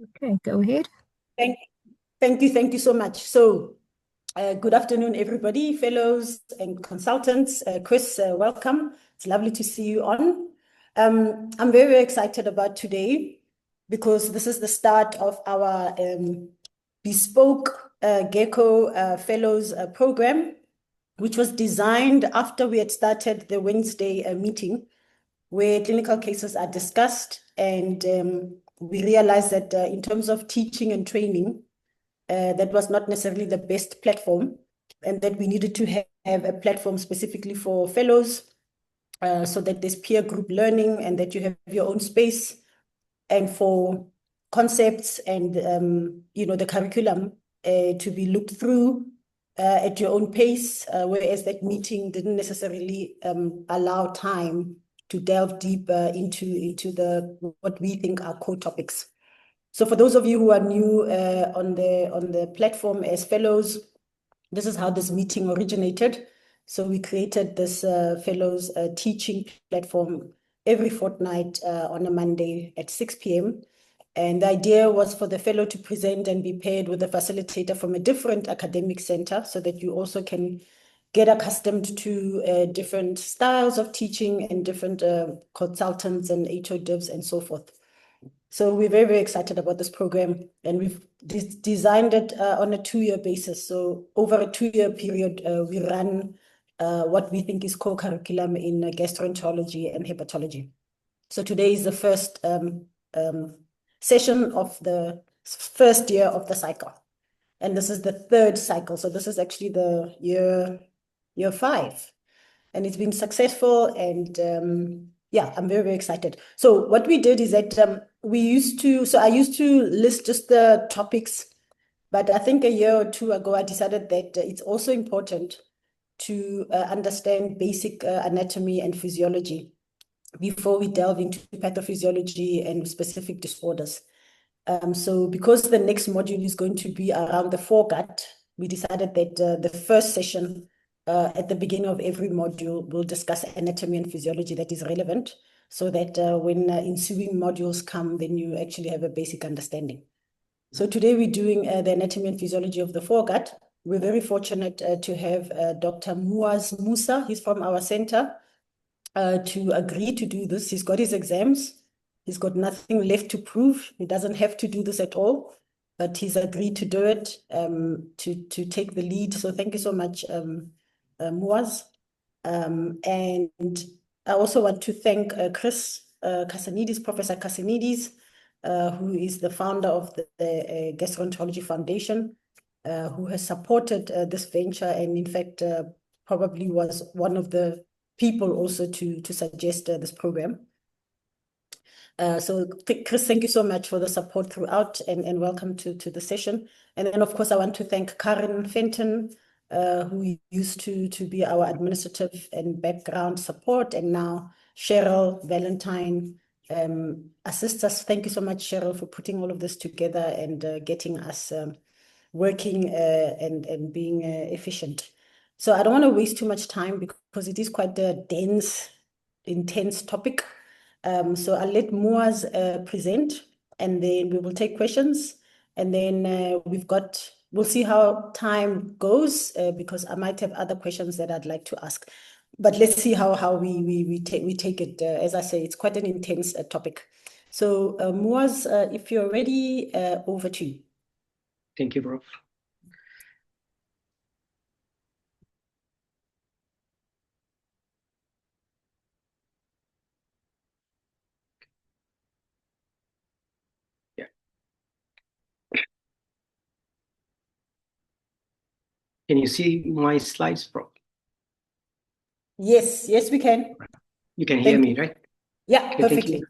Okay, go ahead. Thank, thank you so much. So, good afternoon, everybody, fellows and consultants. Chris, welcome. It's lovely to see you on. I'm very, very excited about today because this is the start of our bespoke Gecko Fellows program, which was designed after we had started the Wednesday meeting where clinical cases are discussed. And we realized that in terms of teaching and training, that was not necessarily the best platform, and that we needed to have a platform specifically for fellows so that there's peer group learning and that you have your own space and for concepts and the curriculum to be looked through at your own pace, whereas that meeting didn't necessarily allow time to delve deeper into the what we think are core topics. So for those of you who are new on the platform as fellows, this is how this meeting originated. So we created this fellows teaching platform every fortnight on a Monday at 6 p.m. And the idea was for the fellow to present and be paired with a facilitator from a different academic center so that you also can get accustomed to different styles of teaching and different consultants and HODivs and so forth. So we're very, very excited about this program, and we've designed it on a 2-year basis. So over a 2-year period, we run what we think is core curriculum in gastroenterology and hepatology. So today is the first session of the first year of the cycle. And this is the third cycle. So this is actually the year 5. And it's been successful. And yeah, I'm very, very excited. So what we did is that I used to list just the topics, but I think a year or two ago, I decided that it's also important to understand basic anatomy and physiology before we delve into pathophysiology and specific disorders. So because the next module is going to be around the foregut, we decided that the first session at the beginning of every module will discuss anatomy and physiology that is relevant so that when ensuing modules come, then you actually have a basic understanding. So today we're doing the anatomy and physiology of the foregut. We're very fortunate to have Dr. Muaz Moosa. He's from our center to agree to do this. He's got his exams. He's got nothing left to prove. He doesn't have to do this at all, but he's agreed to do it, to take the lead. So thank you so much, Muaz. And I also want to thank Chris Casanidis, Professor Casanidis, who is the founder of the Gastroenterology Foundation, who has supported this venture and in fact probably was one of the people also to suggest this program. So Chris, thank you so much for the support throughout and welcome to the session. And then of course I want to thank Karen Fenton, who used to be our administrative and background support, and now Cheryl Valentine assists us. Thank you so much, Cheryl, for putting all of this together and getting us working and being efficient. So I don't want to waste too much time because it is quite a dense, intense topic. So I'll let Muaz present, and then we will take questions. And then we'll see how time goes because I might have other questions that I'd like to ask. But let's see how we take it. As I say, it's quite an intense topic. So Muaz, if you're ready, over to you. Thank you, Prof. Yeah. Can you see my slides, Prof? Yes, we can. You can hear me, right? Yeah, okay, perfectly. Thank you.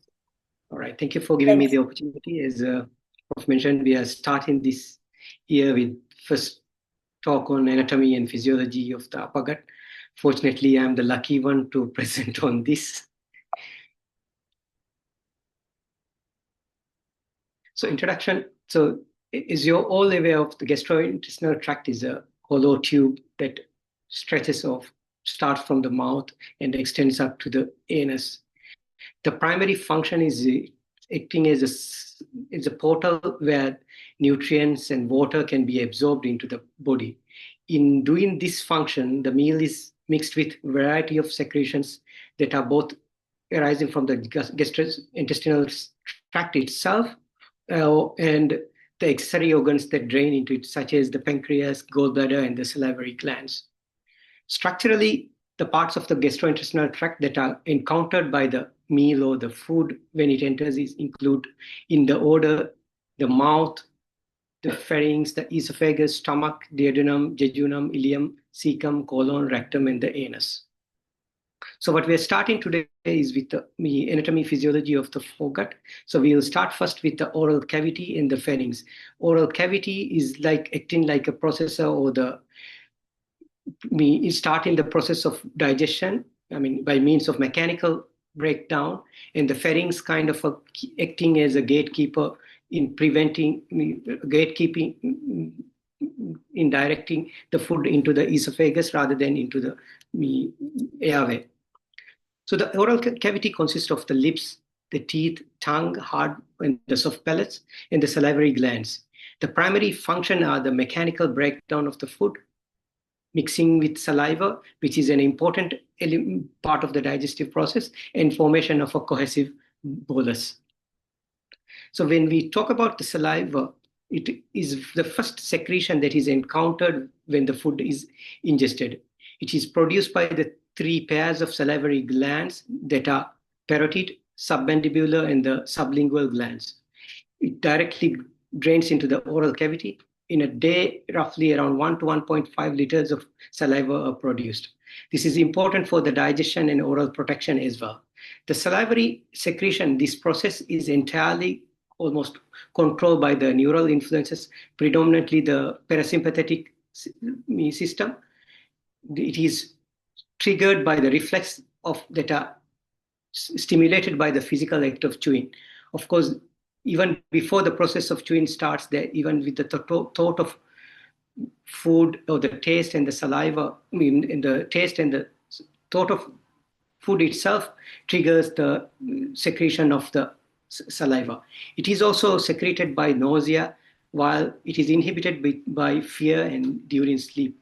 All right, thank you for giving me the opportunity. As Prof mentioned, we are starting this year with first talk on anatomy and physiology of the upper gut. Fortunately, I'm the lucky one to present on this. So introduction. So as you're all aware of, the gastrointestinal tract is a hollow tube that starts from the mouth and extends up to the anus. The primary function is acting as it's a portal where nutrients and water can be absorbed into the body. In doing this function, the meal is mixed with a variety of secretions that are both arising from the gastrointestinal tract itself and the accessory organs that drain into it, such as the pancreas, gallbladder, and the salivary glands. Structurally, the parts of the gastrointestinal tract that are encountered by the meal or the food when it enters include in the order the mouth, the pharynx, the esophagus, stomach, duodenum, jejunum, ileum, cecum, colon, rectum, and the anus. So what we are starting today is with the anatomy physiology of the foregut. So we will start first with the oral cavity and the pharynx. Oral cavity is like acting like a processor, or we start in the process of digestion, by means of mechanical breakdown, and the pharynx kind of acting as a gatekeeper in gatekeeping, in directing the food into the esophagus rather than into the airway. So the oral cavity consists of the lips, the teeth, tongue, hard and the soft palates, and the salivary glands. The primary function are the mechanical breakdown of the food, mixing with saliva, which is an important part of the digestive process, and formation of a cohesive bolus. So when we talk about the saliva, it is the first secretion that is encountered when the food is ingested. It is produced by the three pairs of salivary glands that are parotid, submandibular, and the sublingual glands. It directly drains into the oral cavity. In a day, roughly around 1 to 1.5 liters of saliva are produced. This is important for the digestion and oral protection as well. The salivary secretion, this process is entirely almost controlled by the neural influences, predominantly the parasympathetic system. It is triggered by the reflex that are stimulated by the physical act of chewing. Of course, even before the process of chewing starts, even with the thought of food, or the taste and the saliva, in the taste and the thought of food itself triggers the secretion of the saliva. It is also secreted by nausea, while it is inhibited by fear and during sleep.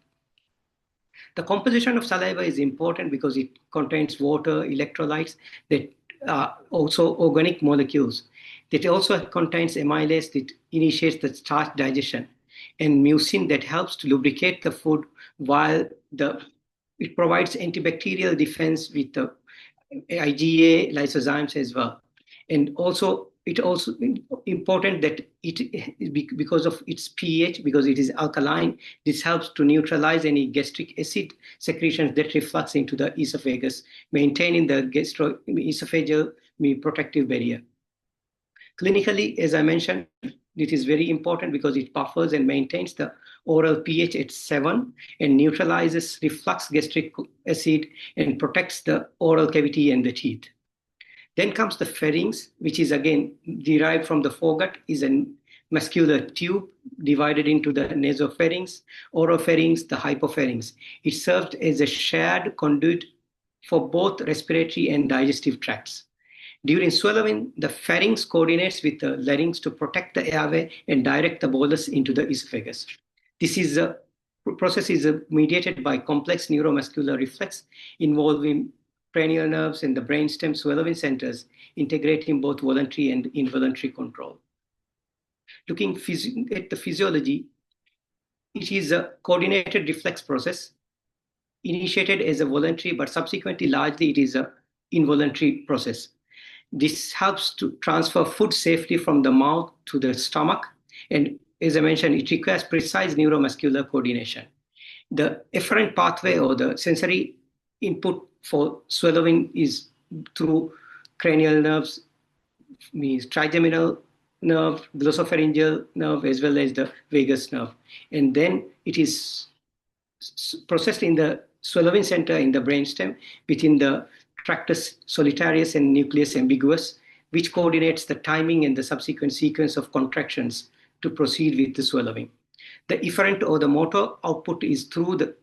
The composition of saliva is important because it contains water, electrolytes that are also organic molecules. It also contains amylase that initiates the starch digestion, and mucin that helps to lubricate the food, while it provides antibacterial defense with the IgA lysozymes as well. And also, it also important that because of its pH, because it is alkaline, this helps to neutralize any gastric acid secretions that reflux into the esophagus, maintaining the esophageal protective barrier. Clinically, as I mentioned, it is very important because it buffers and maintains the oral pH at 7 and neutralizes reflux gastric acid and protects the oral cavity and the teeth. Then comes the pharynx, which is again derived from the foregut, is a muscular tube divided into the nasopharynx, oropharynx, the hypopharynx. It serves as a shared conduit for both respiratory and digestive tracts. During swallowing, the pharynx coordinates with the larynx to protect the airway and direct the bolus into the esophagus. This process is mediated by complex neuromuscular reflex involving cranial nerves and the brainstem swallowing centers, integrating both voluntary and involuntary control. Looking at the physiology, it is a coordinated reflex process initiated as a voluntary, but subsequently largely it is an involuntary process. This helps to transfer food safely from the mouth to the stomach. And as I mentioned, it requires precise neuromuscular coordination. The efferent pathway, or the sensory input for swallowing, is through cranial nerves, means trigeminal nerve, glossopharyngeal nerve, as well as the vagus nerve. And then it is processed in the swallowing center in the brainstem within the tractus solitarius and nucleus ambiguous, which coordinates the timing and the subsequent sequence of contractions to proceed with the swallowing. The efferent or the motor output is through the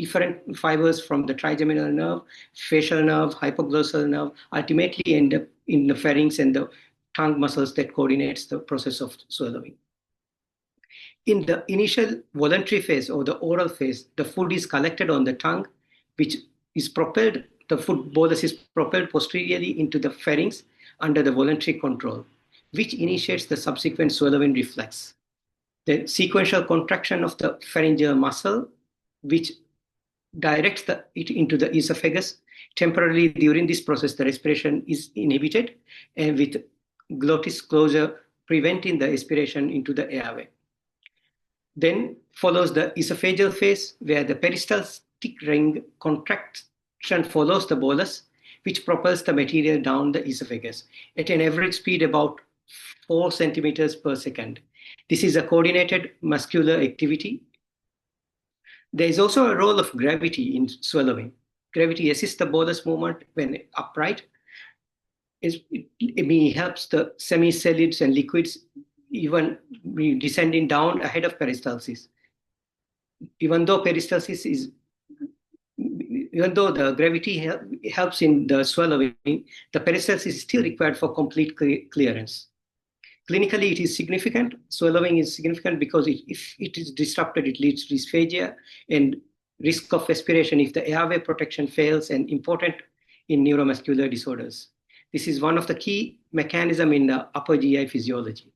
efferent fibers from the trigeminal nerve, facial nerve, hypoglossal nerve, ultimately end up in the pharynx and the tongue muscles that coordinates the process of swallowing. In the initial voluntary phase or the oral phase, the food is collected on the tongue, which is propelled, the food bolus is propelled posteriorly into the pharynx under the voluntary control, which initiates the subsequent swallowing reflex. The sequential contraction of the pharyngeal muscle, which directs it into the esophagus. Temporarily during this process, the respiration is inhibited, and with glottis closure, preventing the aspiration into the airway. Then follows the esophageal phase, where the peristaltic ring contraction follows the bolus, which propels the material down the esophagus at an average speed about 4 centimeters per second. This is a coordinated muscular activity. There is also a role of gravity in swallowing. Gravity assists the bolus movement when upright. It helps the semi-solids and liquids even descending down ahead of peristalsis. Even though the gravity helps in the swallowing, the peristalsis is still required for complete clearance. Clinically, it is significant. Swallowing is significant because if it is disrupted, it leads to dysphagia and risk of aspiration if the airway protection fails, and important in neuromuscular disorders. This is one of the key mechanisms in the upper GI physiology.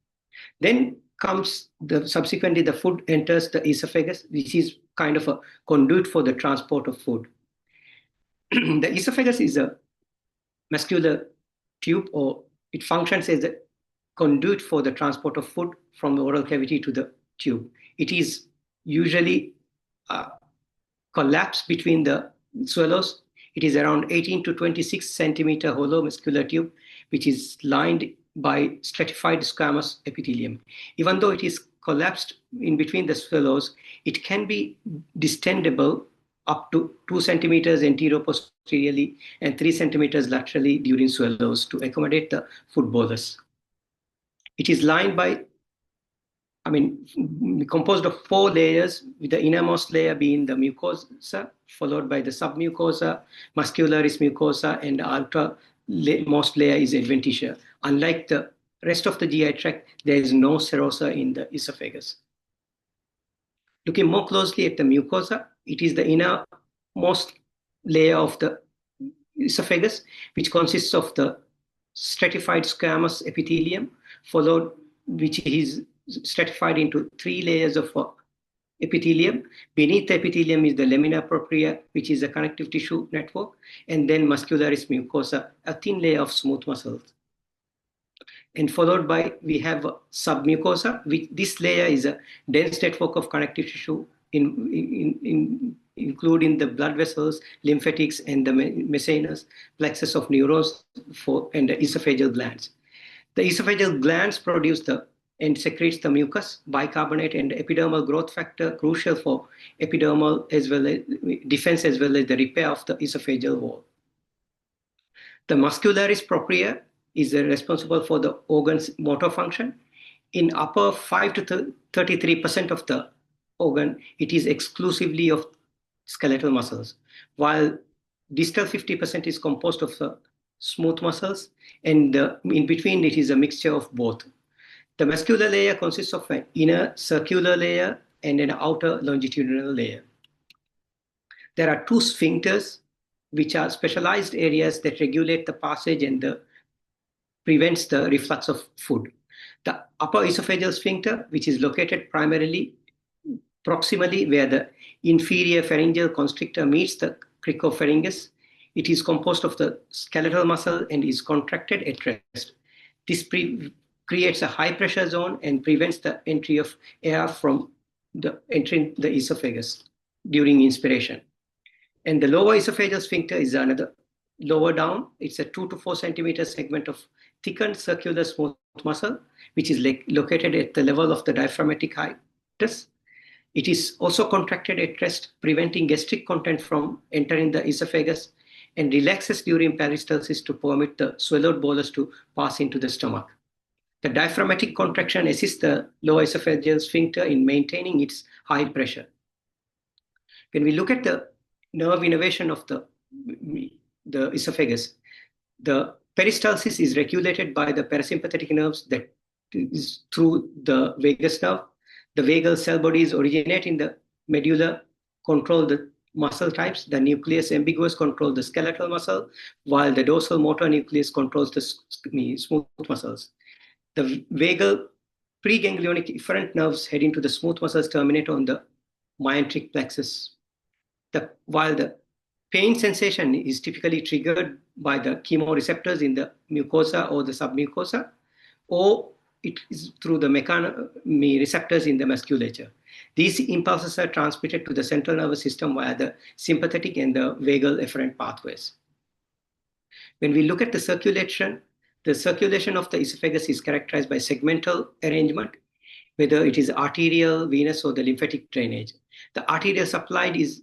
Then comes subsequently the food enters the esophagus, which is kind of a conduit for the transport of food. The esophagus is a muscular tube, or it functions as a conduit for the transport of food from the oral cavity to the tube. It is usually collapsed between the swallows. It is around 18 to 26 centimeter hollow muscular tube, which is lined by stratified squamous epithelium. Even though it is collapsed in between the swallows, it can be distendable up to 2 centimeters anteroposteriorly and 3 centimeters laterally during swallows to accommodate the food bolus. It is lined by, composed of 4 layers, with the innermost layer being the mucosa, followed by the submucosa, muscularis mucosa, and the outermost layer is adventitia. Unlike the rest of the GI tract, there is no serosa in the esophagus. Looking more closely at the mucosa, it is the innermost layer of the esophagus, which consists of the stratified squamous epithelium, which is stratified into 3 layers of epithelium. Beneath the epithelium is the lamina propria, which is a connective tissue network, and then muscularis mucosa, a thin layer of smooth muscles. And followed by, we have submucosa, which this layer is a dense network of connective tissue, including the blood vessels, lymphatics, and the mesenous plexus of neurons and the esophageal glands. The esophageal glands produce and secretes the mucus, bicarbonate, and epidermal growth factor, crucial for epidermal as well as defense as well as the repair of the esophageal wall. The muscularis propria is responsible for the organ's motor function. In upper 5 to 33% of the organ, it is exclusively of skeletal muscles, while distal 50% is composed of smooth muscles, and in between it is a mixture of both. The muscular layer consists of an inner circular layer and an outer longitudinal layer. There are 2 sphincters, which are specialized areas that regulate the passage and prevents the reflux of food. The upper esophageal sphincter, which is located primarily proximally where the inferior pharyngeal constrictor meets the cricopharyngeus. It is composed of the skeletal muscle and is contracted at rest. This creates a high pressure zone and prevents the entry of air from entering the esophagus during inspiration. And the lower esophageal sphincter is another lower down. It's a 2 to 4 centimeter segment of thickened circular smooth muscle, which is located at the level of the diaphragmatic hiatus. It is also contracted at rest, preventing gastric content from entering the esophagus, and relaxes during peristalsis to permit the swallowed bolus to pass into the stomach. The diaphragmatic contraction assists the lower esophageal sphincter in maintaining its high pressure. When we look at the nerve innervation of the esophagus, the Peristalsis is regulated by the parasympathetic nerves that is through the vagus nerve. The vagal cell bodies originate in the medulla, control the muscle types. The nucleus ambiguous controls the skeletal muscle, while the dorsal motor nucleus controls the smooth muscles. The vagal preganglionic efferent nerves heading to the smooth muscles terminate on the myenteric plexus. While the pain sensation is typically triggered by the chemoreceptors in the mucosa or the submucosa, or it is through the receptors in the musculature. These impulses are transmitted to the central nervous system via the sympathetic and the vagal efferent pathways. When we look at the circulation of the esophagus is characterized by segmental arrangement, whether it is arterial, venous, or the lymphatic drainage. The arterial supply is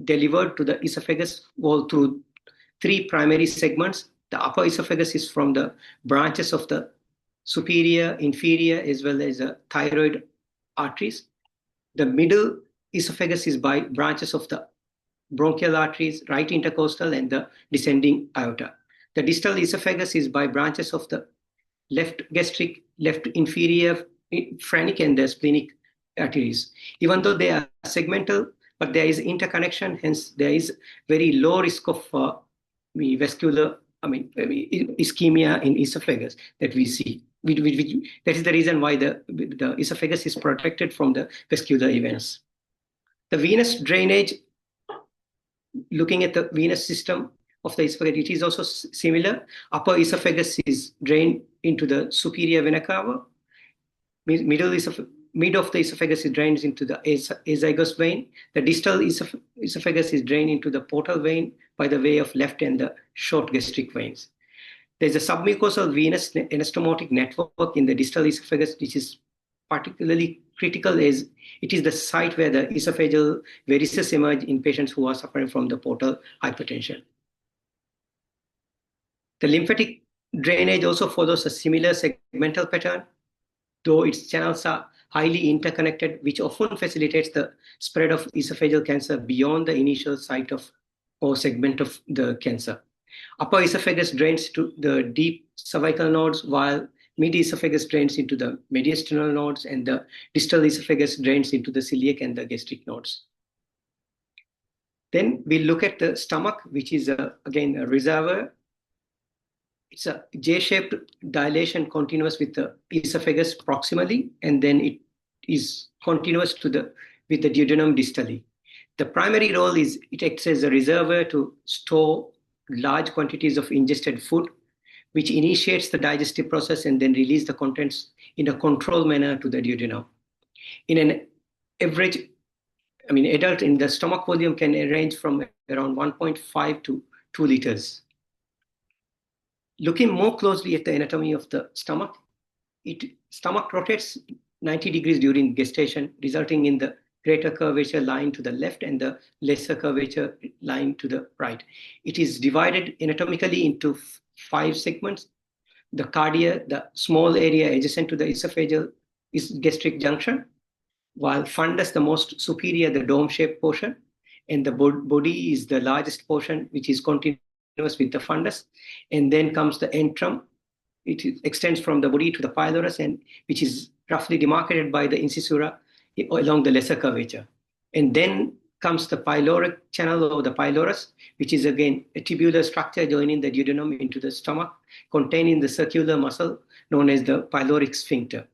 delivered to the esophagus wall through three primary segments. The upper esophagus is from the branches of the superior, inferior, as well as the thyroid arteries. The middle esophagus is by branches of the bronchial arteries, right intercostal, and the descending aorta. The distal esophagus is by branches of the left gastric, left inferior, phrenic, and the splenic arteries. Even though they are segmental, but there is interconnection, hence there is very low risk of vascular, ischemia in esophagus that we see. That is the reason why the esophagus is protected from the vascular events. The venous drainage, looking at the venous system of the esophagus, it is also similar. Upper esophagus is drained into the superior vena cava. Mid of the esophagus is drained into the azygos vein. The distal esophagus is drained into the portal vein by the way of left and the short gastric veins. There's a submucosal venous anastomotic network in the distal esophagus, which is particularly critical as it is the site where the esophageal varices emerge in patients who are suffering from the portal hypertension. The lymphatic drainage also follows a similar segmental pattern, though its channels are highly interconnected, which often facilitates the spread of esophageal cancer beyond the initial site of or segment of the cancer. Upper esophagus drains to the deep cervical nodes, while mid-esophagus drains into the mediastinal nodes, and the distal esophagus drains into the celiac and the gastric nodes. Then we look at the stomach, which is again a reservoir. It's a J-shaped dilation continuous with the esophagus proximally, and then it is continuous with the duodenum distally. The primary role is it acts as a reservoir to store large quantities of ingested food, which initiates the digestive process and then release the contents in a controlled manner to the duodenum. In an average, adult in the stomach volume can range from around 1.5 to 2 liters. Looking more closely at the anatomy of the stomach, stomach rotates 90 degrees during gestation, resulting in the greater curvature lying to the left and the lesser curvature lying to the right. It is divided anatomically into 5 segments. The cardia, the small area adjacent to the esophageal gastric junction, while fundus, the most superior, the dome-shaped portion, and the body is the largest portion, which is continuous with the fundus. And then comes the antrum. It extends from the body to the pylorus, and which is roughly demarcated by the incisura along the lesser curvature. And then comes the pyloric channel or the pylorus, which is again a tubular structure joining the duodenum into the stomach, containing the circular muscle known as the pyloric sphincter.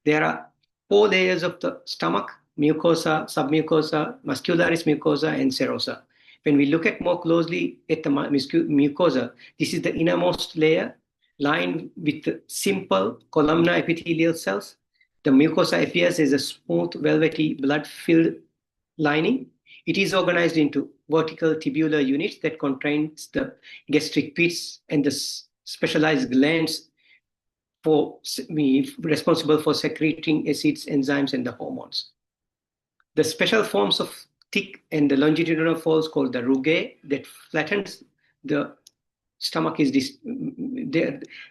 There are 4 layers of the stomach: mucosa, submucosa, muscularis mucosa, and serosa. When we look at more closely at the mucosa, this is the innermost layer lined with simple columnar epithelial cells. The mucosa appears as a smooth, velvety, blood-filled lining. It is organized into vertical tubular units that contains the gastric pits and the specialized glands responsible for secreting acids, enzymes, and the hormones. The special forms of thick and the longitudinal folds called the rugae that flattens the stomach is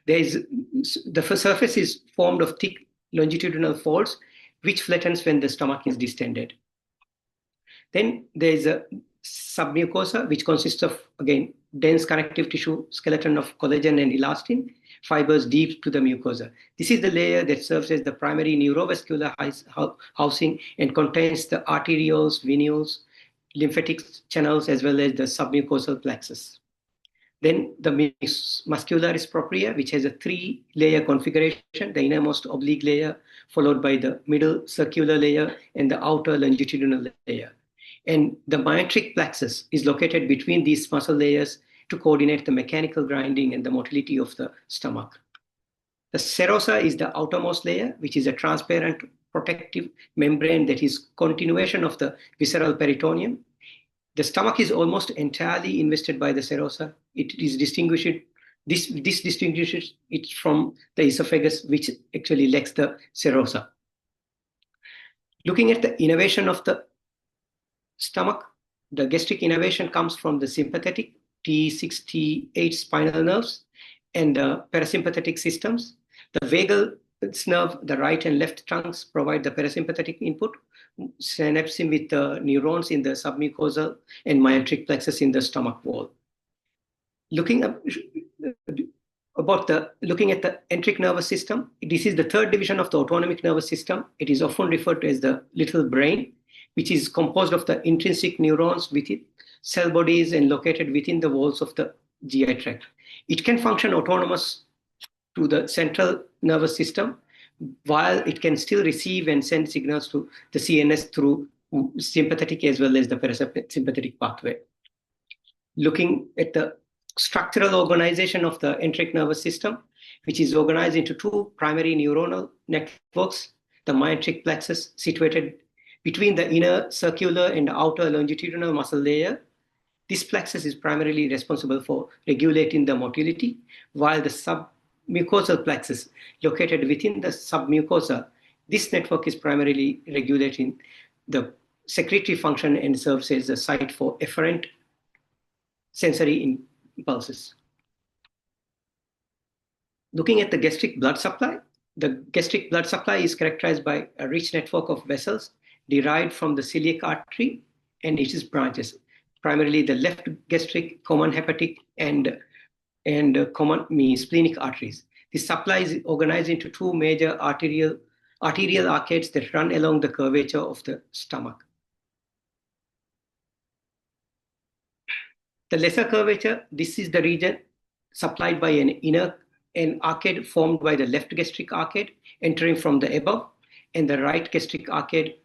the surface is formed of thick longitudinal folds which flattens when the stomach is distended. Then there is a submucosa which consists of again dense connective tissue skeleton of collagen and elastin fibers deep to the mucosa. This is the layer that serves as the primary neurovascular housing and contains the arterioles, venules, lymphatic channels, as well as the submucosal plexus. Then the muscularis propria, which has a 3-layer configuration, the innermost oblique layer, followed by the middle circular layer and the outer longitudinal layer. And the myotic plexus is located between these muscle layers to coordinate the mechanical grinding and the motility of the stomach. The serosa is the outermost layer, which is a transparent protective membrane that is continuation of the visceral peritoneum. The stomach is almost entirely invested by the serosa. It is distinguished. This distinguishes it from the esophagus, which actually lacks the serosa. Looking at the innervation of the stomach, the gastric innervation comes from the sympathetic T6, T8 spinal nerves and the parasympathetic systems. The vagal nerve, the right and left trunks provide the parasympathetic input, synapsing with the neurons in the submucosal and myotic plexus in the stomach wall. Looking at the enteric nervous system, this is the third division of the autonomic nervous system. It is often referred to as the little brain, which is composed of the intrinsic neurons within cell bodies and located within the walls of the GI tract. It can function autonomous to the central nervous system, while it can still receive and send signals to the CNS through sympathetic as well as the parasympathetic pathway. Looking at the structural organization of the enteric nervous system, which is organized into 2 primary neuronal networks, the myotic plexus situated between the inner circular and outer longitudinal muscle layer. This plexus is primarily responsible for regulating the motility, while the submucosal plexus located within the submucosa, this network is primarily regulating the secretory function and serves as a site for efferent sensory impulses. Looking at the gastric blood supply, the gastric blood supply is characterized by a rich network of vessels derived from the celiac artery and its branches, primarily the left gastric, common hepatic, and common splenic arteries. This supply is organized into 2 major arterial arcades that run along the curvature of the stomach. The lesser curvature, this is the region supplied by an arcade formed by the left gastric arcade entering from the above and the right gastric artery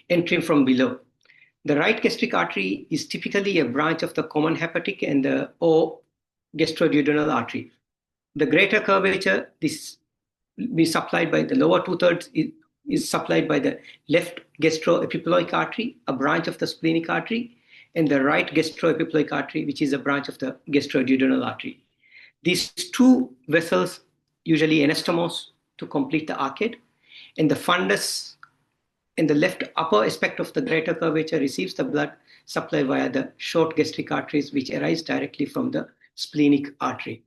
entering from below. The right gastric artery is typically a branch of the common hepatic and the gastroduodenal artery. The greater curvature, this is supplied by the lower 2/3 is supplied by the left gastroepiploic artery, a branch of the splenic artery, and the right gastroepiploic artery, which is a branch of the gastroduodenal artery. These 2 vessels usually anastomose to complete the arcade, and the fundus and the left upper aspect of the greater curvature receives the blood supply via the short gastric arteries, which arise directly from the splenic artery.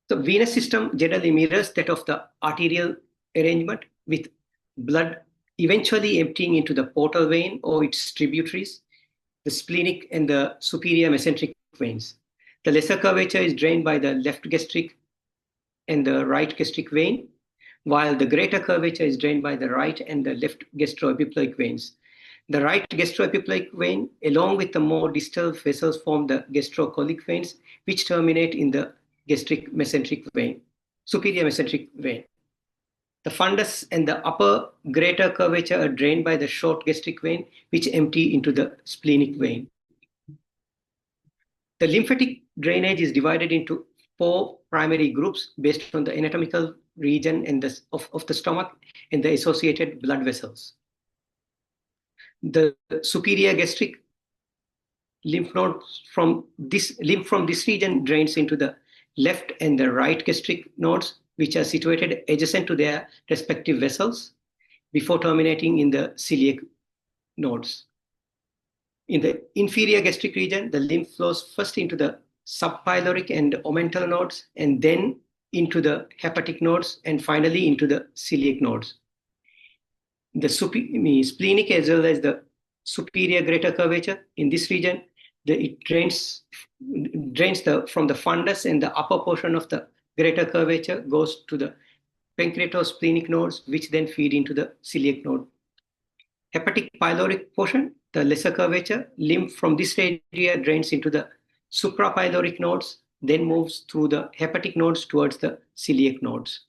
The venous system generally mirrors that of the arterial arrangement, with blood eventually emptying into the portal vein or its tributaries, the splenic and the superior mesenteric veins. The lesser curvature is drained by the left gastric and the right gastric vein, while the greater curvature is drained by the right and the left gastroepiploic veins. The right gastroepiploic vein, along with the more distal vessels, form the gastrocolic veins, which terminate in the gastric mesenteric vein, superior mesenteric vein. The fundus and the upper greater curvature are drained by the short gastric vein, which empty into the splenic vein. The lymphatic drainage is divided into 4 primary groups based on the anatomical region of the stomach and the associated blood vessels. The superior gastric lymph nodes from this region drains into the left and the right gastric nodes, which are situated adjacent to their respective vessels before terminating in the celiac nodes. In the inferior gastric region, the lymph flows first into the subpyloric and omental nodes, and then into the hepatic nodes, and finally into the celiac nodes. the splenic as well as the superior greater curvature. In this region, it drains from the fundus, and the upper portion of the greater curvature goes to the pancreatosplenic nodes, which then feed into the celiac node. Hepatic pyloric portion, the lesser curvature, lymph from this area drains into the suprapyloric nodes, then moves through the hepatic nodes towards the celiac nodes.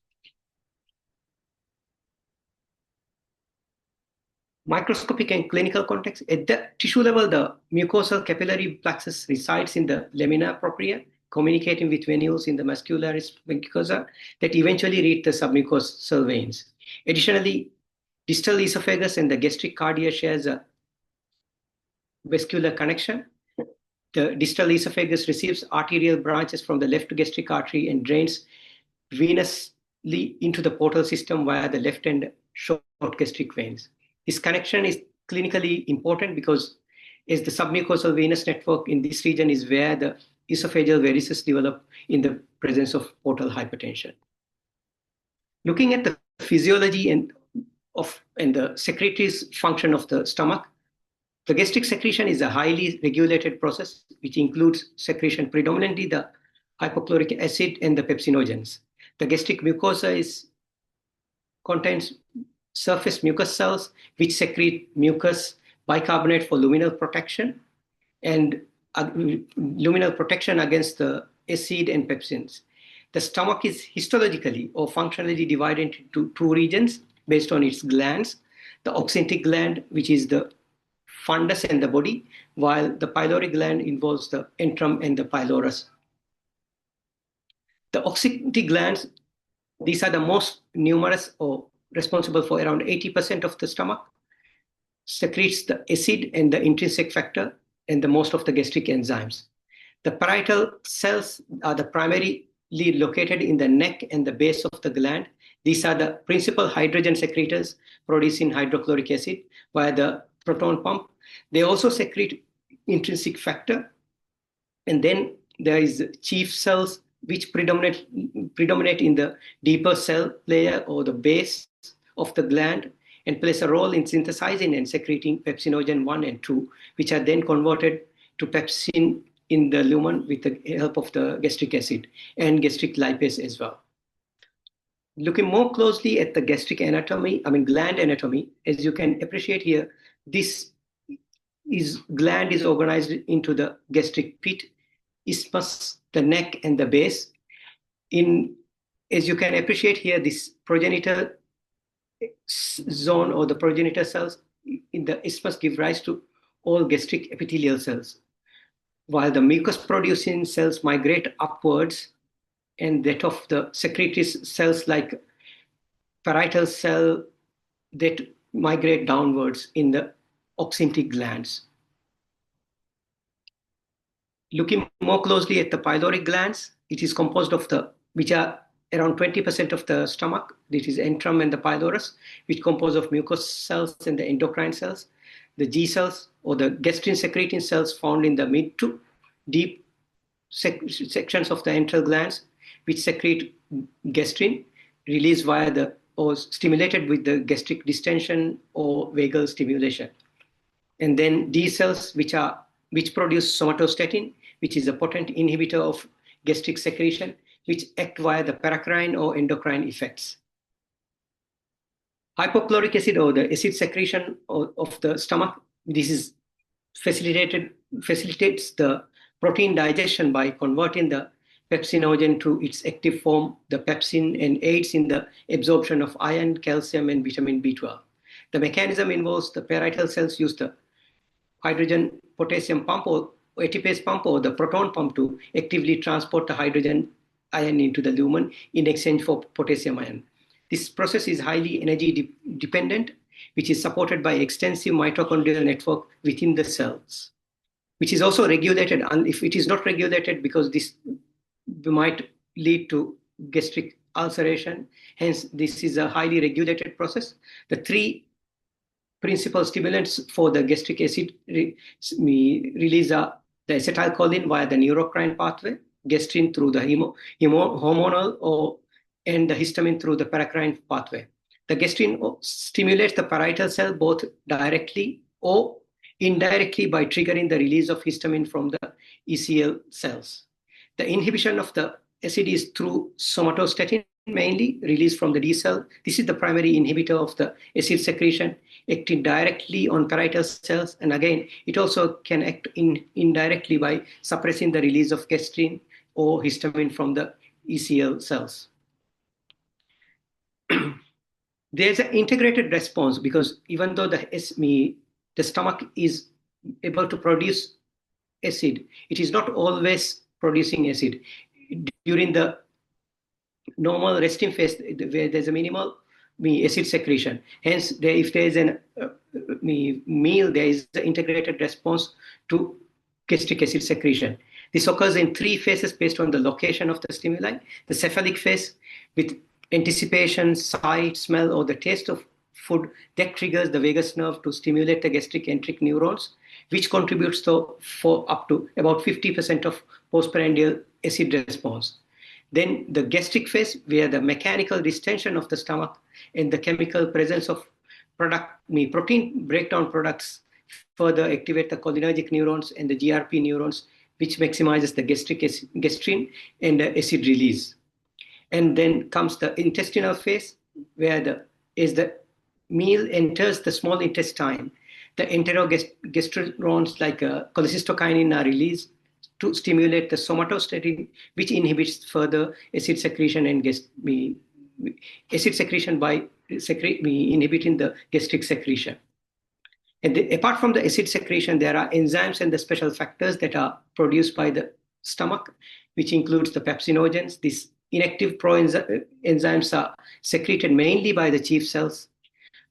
Microscopic and clinical context. At the tissue level, the mucosal capillary plexus resides in the lamina propria, communicating with venules in the muscularis mucosa that eventually reach the submucosal veins. Additionally, distal esophagus and the gastric cardia shares a vascular connection. The distal esophagus receives arterial branches from the left gastric artery and drains venously into the portal system via the left and short gastric veins. This connection is clinically important because as the submucosal venous network in this region is where the esophageal varices develop in the presence of portal hypertension. Looking at the physiology and the secretory function of the stomach, the gastric secretion is a highly regulated process which includes secretion predominantly the hypochloric acid and the pepsinogens. The gastric mucosa contains surface mucus cells which secrete mucus bicarbonate for luminal protection and luminal protection against the acid and pepsins. The stomach is histologically or functionally divided into two regions based on its glands. The oxyntic gland, which is the fundus and the body, while the pyloric gland involves the antrum and the pylorus. The oxyntic glands, these are the most numerous or responsible for around 80% of the stomach, secretes the acid and the intrinsic factor and the most of the gastric enzymes. The parietal cells are the primarily located in the neck and the base of the gland. These are the principal hydrogen secretors producing hydrochloric acid via the proton pump. They also secrete intrinsic factor. And then there is chief cells which predominate in the deeper cell layer or the base of the gland and plays a role in synthesizing and secreting pepsinogen 1 and 2, which are then converted to pepsin in the lumen with the help of the gastric acid and gastric lipase as well. Looking more closely at the gastric gland anatomy, as you can appreciate here, this gland is organized into the gastric pit, isthmus, the neck, and the base. As you can appreciate here, this progenitor zone or the progenitor cells in the isthmus give rise to all gastric epithelial cells, while the mucus-producing cells migrate upwards, and that of the secretory cells like parietal cell that migrate downwards in the oxyntic glands. Looking more closely at the pyloric glands, it is composed of which are around 20% of the stomach. This is antrum and the pylorus, which compose of mucous cells and the endocrine cells. The G cells or the gastrin secreting cells found in the mid to deep sections of the antral glands, which secrete gastrin, released via or stimulated with the gastric distension or vagal stimulation. And then D cells, which produce somatostatin, which is a potent inhibitor of gastric secretion, which act via the paracrine or endocrine effects. Hypochloric acid or the acid secretion of the stomach, this facilitates the protein digestion by converting the pepsinogen to its active form, the pepsin, and aids in the absorption of iron, calcium, and vitamin B12. The mechanism involves the parietal cells use the hydrogen potassium pump or ATPase pump or the proton pump to actively transport the hydrogen ion into the lumen in exchange for potassium ion. This process is highly energy dependent, which is supported by extensive mitochondrial network within the cells, which is also regulated. And if it is not regulated, because this might lead to gastric ulceration, hence this is a highly regulated process. The three principal stimulants for the gastric acid release are the acetylcholine via the neurocrine pathway, gastrin through the hormonal and the histamine through the paracrine pathway. The gastrin stimulates the parietal cell both directly or indirectly by triggering the release of histamine from the ECL cells. The inhibition of the acid is through somatostatin, mainly released from the D cell. This is the primary inhibitor of the acid secretion, acting directly on parietal cells. And again, it also can act indirectly by suppressing the release of gastrin or histamine from the ECL cells. There's an integrated response because even though the stomach is able to produce acid, it is not always producing acid. During the normal resting phase, where there's a minimal acid secretion. Hence, if there is a meal, there is an integrated response to gastric acid secretion. This occurs in 3 phases based on the location of the stimuli. The cephalic phase with anticipation, sight, smell, or the taste of food that triggers the vagus nerve to stimulate the gastric enteric neurons, which contributes for up to about 50% of postprandial acid response. Then the gastric phase, where the mechanical distension of the stomach and the chemical presence of protein breakdown products further activate the cholinergic neurons and the GRP neurons, which maximizes the gastrin and the acid release. And then comes the intestinal phase, where as the meal enters the small intestine, the enterogastrons like cholecystokinin are released to stimulate the somatostatin, which inhibits further acid secretion and acid secretion by inhibiting the gastric secretion. And apart from the acid secretion, there are enzymes and the special factors that are produced by the stomach, which includes the pepsinogens. These inactive pro-enzymes are secreted mainly by the chief cells.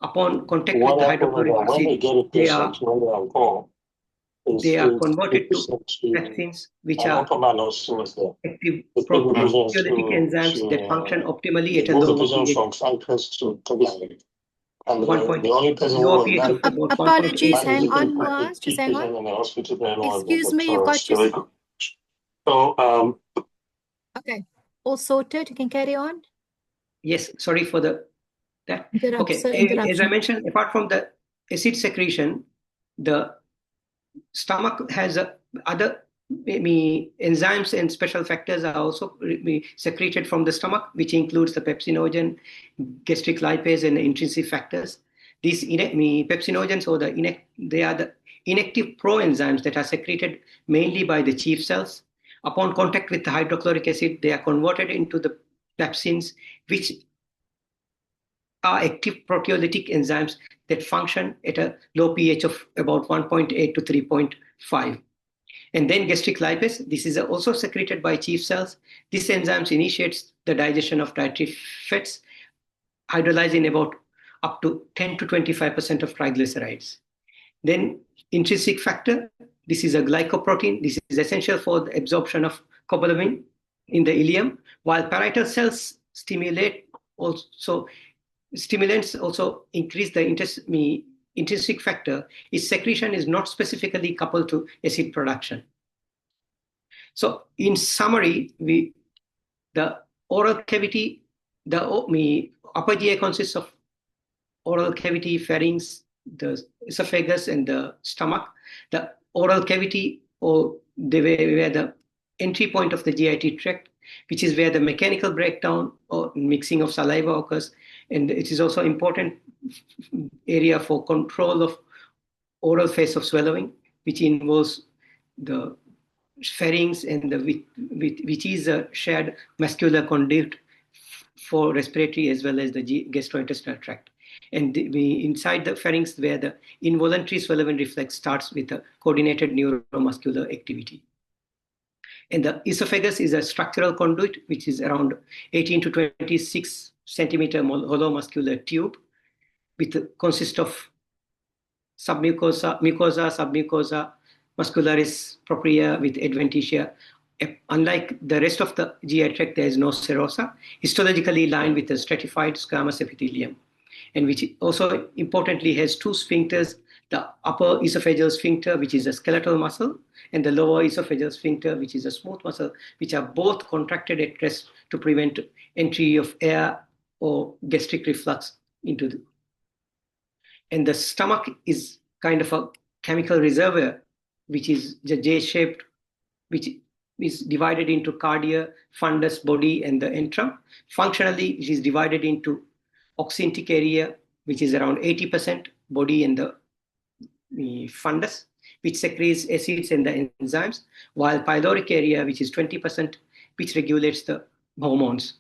Upon contact with the hydrochloric acid, they are converted to pepsins, which are active proteolytic enzymes that function optimally at a low pH. Apologies, hang on, Muaz, just hang on. Excuse me, you've got your... So, okay, all sorted, you can carry on? Yes, sorry for that. Okay, as I mentioned, apart from the acid secretion, the stomach has other enzymes and special factors are also secreted from the stomach, which includes the pepsinogen, gastric lipase, and the intrinsic factors. These pepsinogens, they are the inactive proenzymes that are secreted mainly by the chief cells. Upon contact with the hydrochloric acid, they are converted into the pepsins, which are active proteolytic enzymes that function at a low pH of about 1.8 to 3.5. And then gastric lipase, this is also secreted by chief cells. This enzyme initiates the digestion of dietary fats, hydrolyzing about up to 10 to 25% of triglycerides. Then intrinsic factor, this is a glycoprotein. This is essential for the absorption of cobalamin in the ileum, while parietal cells stimulants also increase the intrinsic factor. Its secretion is not specifically coupled to acid production. So in summary, the oral cavity, the upper GI consists of oral cavity, pharynx, the esophagus, and the stomach. The oral cavity, or where the entry point of the GIT tract, which is where the mechanical breakdown or mixing of saliva occurs. And it is also important area for control of oral phase of swallowing, which involves the pharynx and which is a shared muscular conduit for respiratory as well as the gastrointestinal tract. And inside the pharynx, where the involuntary swallowing reflex starts with a coordinated neuromuscular activity. And the esophagus is a structural conduit, which is around 18 to 26 centimeter hollow muscular tube, consists of mucosa, submucosa, muscularis propria with adventitia. Unlike the rest of the GI tract, there is no serosa, histologically lined with a stratified squamous epithelium, and which also importantly has 2 sphincters, the upper esophageal sphincter, which is a skeletal muscle, and the lower esophageal sphincter, which is a smooth muscle, which are both contracted at rest to prevent entry of air or gastric reflux into the, and the stomach is kind of a chemical reservoir, which is the J-shaped, which is divided into cardia, fundus, body, and the antrum. Functionally, it is divided into oxyntic area, which is around 80% body and the fundus, which secretes acids and the enzymes, while pyloric area, which is 20%, which regulates the hormones.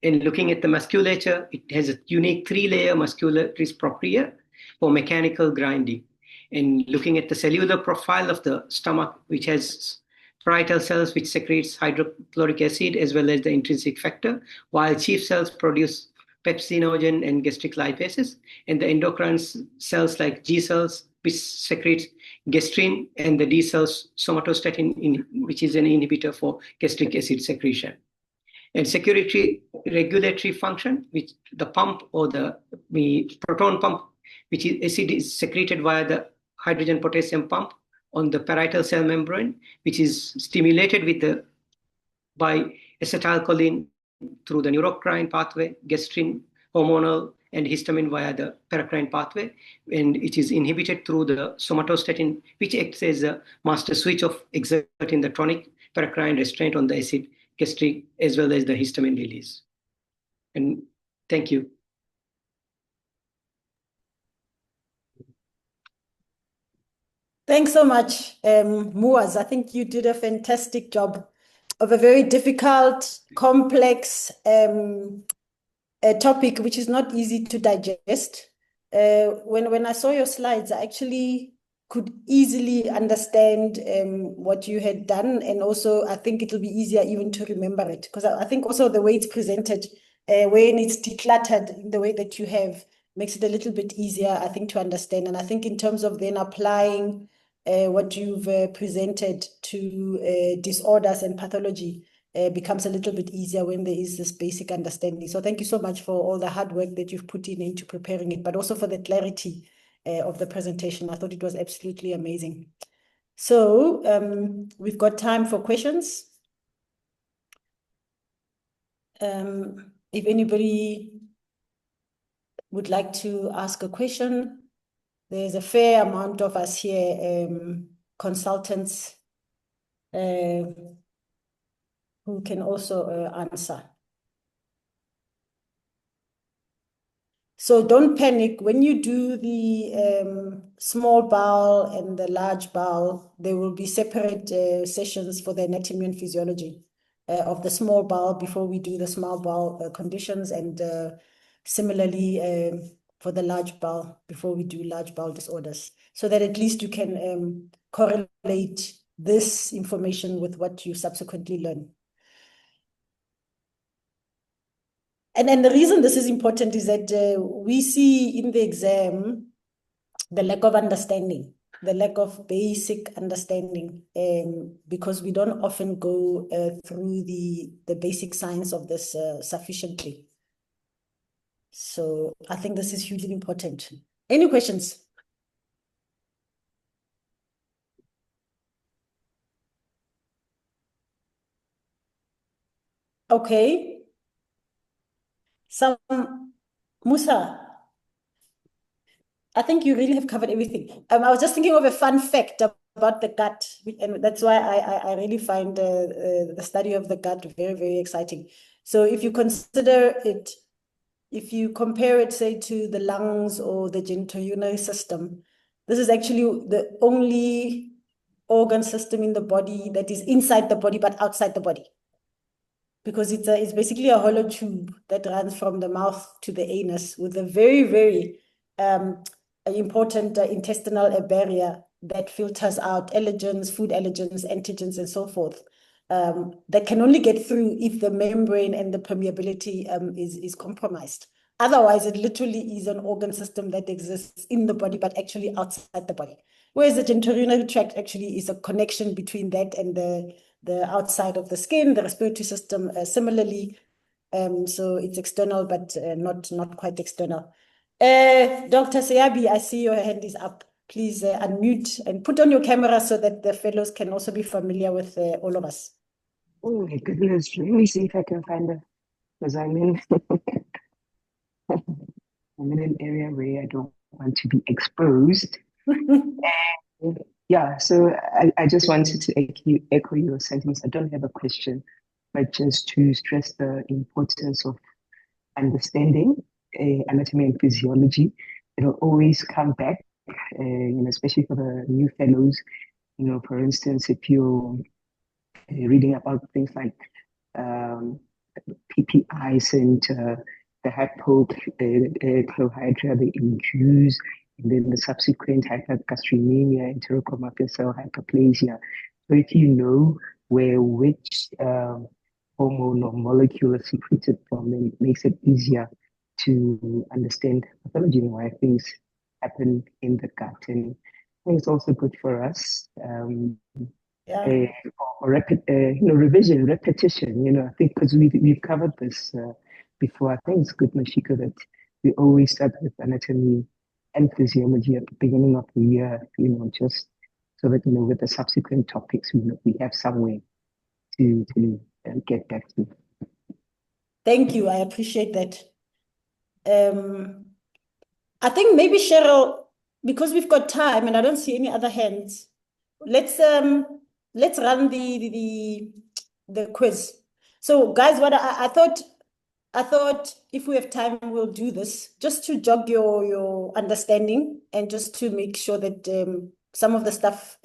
And looking at the musculature, it has a unique 3-layer muscularis propria for mechanical grinding. And looking at the cellular profile of the stomach, which has parietal cells which secretes hydrochloric acid as well as the intrinsic factor, while chief cells produce pepsinogen and gastric lipases, and the endocrine cells like G cells which secretes gastrin, and the D cells somatostatin, which is an inhibitor for gastric acid secretion. And security regulatory function, which the pump or the proton pump, which is acid is secreted via the hydrogen potassium pump on the parietal cell membrane, which is stimulated by acetylcholine through the neurocrine pathway, gastrin, hormonal, and histamine via the paracrine pathway, and it is inhibited through the somatostatin, which acts as a master switch of exerting the tonic paracrine restraint on the acid, gastric, as well as the histamine release. And thank you. Thanks so much, Muaz. I think you did a fantastic job of a very difficult, complex topic, which is not easy to digest. When I saw your slides, I actually could easily understand what you had done. And also, I think it'll be easier even to remember it. Because I think also the way it's presented, when it's decluttered in the way that you have, makes it a little bit easier, I think, to understand. And I think in terms of then applying what you've presented to disorders and pathology, becomes a little bit easier when there is this basic understanding. So thank you so much for all the hard work that you've put into preparing it, but also for the clarity of the presentation. I thought it was absolutely amazing. So we've got time for questions. If anybody would like to ask a question, there's a fair amount of us here, consultants, who can also answer. So don't panic. When you do the small bowel and the large bowel, there will be separate sessions for the anatomy and physiology of the small bowel before we do the small bowel conditions, and similarly for the large bowel before we do large bowel disorders, so that at least you can correlate this information with what you subsequently learn. And then the reason this is important is that we see in the exam the lack of understanding, the lack of basic understanding, because we don't often go through the basic science of this sufficiently. So I think this is hugely important. Any questions? Okay. Moosa, I think you really have covered everything. I was just thinking of a fun fact about the gut, and that's why I really find the study of the gut very, very exciting. So if you consider it, if you compare it, say, to the lungs or the genitourinary system, this is actually the only organ system in the body that is inside the body but outside the body, because it's basically a hollow tube that runs from the mouth to the anus with a very, very important intestinal barrier that filters out allergens, food allergens, antigens, and so forth, that can only get through if the membrane and the permeability is compromised. Otherwise, it literally is an organ system that exists in the body, but actually outside the body. Whereas the genitourinary tract actually is a connection between that and the outside of the skin, the respiratory system, similarly. So it's external, but not quite external. Dr. Seyabi, I see your hand is up. Please unmute and put on your camera so that the fellows can also be familiar with all of us. Oh my goodness, let me see if I can find it, because I'm in. I'm in an area where I don't want to be exposed. Yeah, so I just wanted to echo your sentiments. I don't have a question, but just to stress the importance of understanding anatomy and physiology. It'll always come back, especially for the new fellows. For instance, if you're reading about things like PPIs and the hypochlorhydria they induce, and then the subsequent hypergastremia, enterochromatic cell hyperplasia. So if you know which hormone or molecule is secreted from, then it makes it easier to understand pathology and why things happen in the gut. And I think it's also good for us. Revision, repetition, I think because we've covered this before. I think it's good, Mashiko, that we always start with anatomy and physiology at the beginning of the year, just so that, with the subsequent topics, we have somewhere to get back to. Thank you. I appreciate that. I think maybe Cheryl, because we've got time and I don't see any other hands, let's run the quiz. So guys, what I thought if we have time, we'll do this just to jog your understanding and just to make sure that some of the stuff